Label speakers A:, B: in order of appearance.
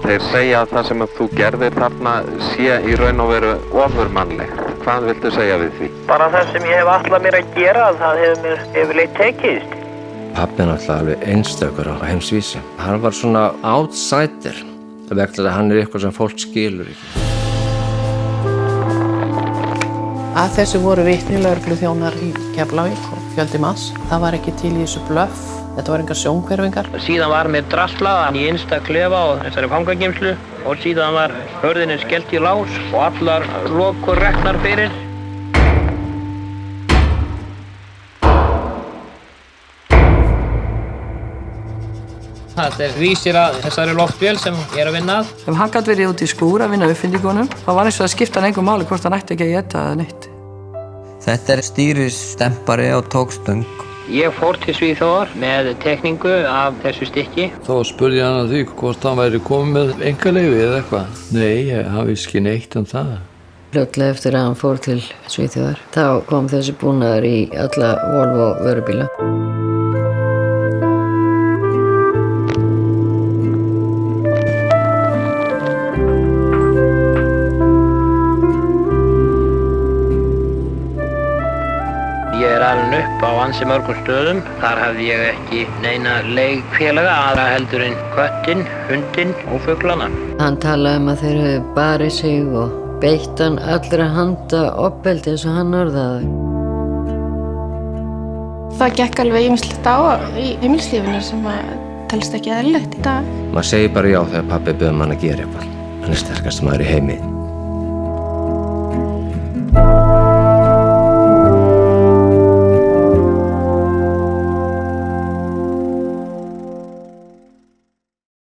A: Þeir segja að það sem að þú gerðir þarna sé í raun og veru ofurmannleg. Hvað viltu segja við því?
B: Bara það sem ég hef ætlað mér að gera, það hefur mér yfirleitt tekist.
C: Pabbi er náttúrulega alveg einstakur á heimsvísu. Hann var svona outsider, vegna þess að hann er eitthvað sem fólk skilur ekki.
D: Að þessu voru vitni lögregluþjónar í Keflavík og fjöldi manns. Það var ekki til í þessu blöff. Þetta var engar sjónhverfingar.
B: Síðan var mér draslað í innsta klefa á þessari fangageymslu og síðan var hurðinni skellt í lás og allar lokur reknar fyrir. Þetta vísir að þessari loftvél sem ég er að vinna að.
E: Ef hann gæti verið út í skúr að vinna uppfinningunum, þá var eins og að skipta hann engu máli hvort hann ætti ekki að éta eða neitt.
F: Þetta er stýrisstempari á tógstöng.
B: Ég fór til Svíþjóðar með teikningu af þessu stykki.
G: Þá spurði hann að því hvort hann væri komið með einkaleyfi eða eitthvað. Nei, hann vissi ekki neitt um það.
H: Fljótlega eftir að hann fór til Svíþjóðar, þá kom þessi búnaður í alla Volvo vörubíla.
B: Ég er alin upp á ansi mörgum stöðum. Þar hafði ég ekki neina leikfélaga aðra heldur en köttinn, hundinn og fuglana.
H: Hann talaði að þeir hefðu barið sig og beitt hann allra handa ofbeldi eins og hann orðaði.
I: Það gekk alveg ýmislegt á í heimilislífinu sem telst ekki eðlilegt í dag.
C: Maður segir bara já þegar pabbi bauð mann að gera eitthvað. Hann er sterkasti maður í heimi.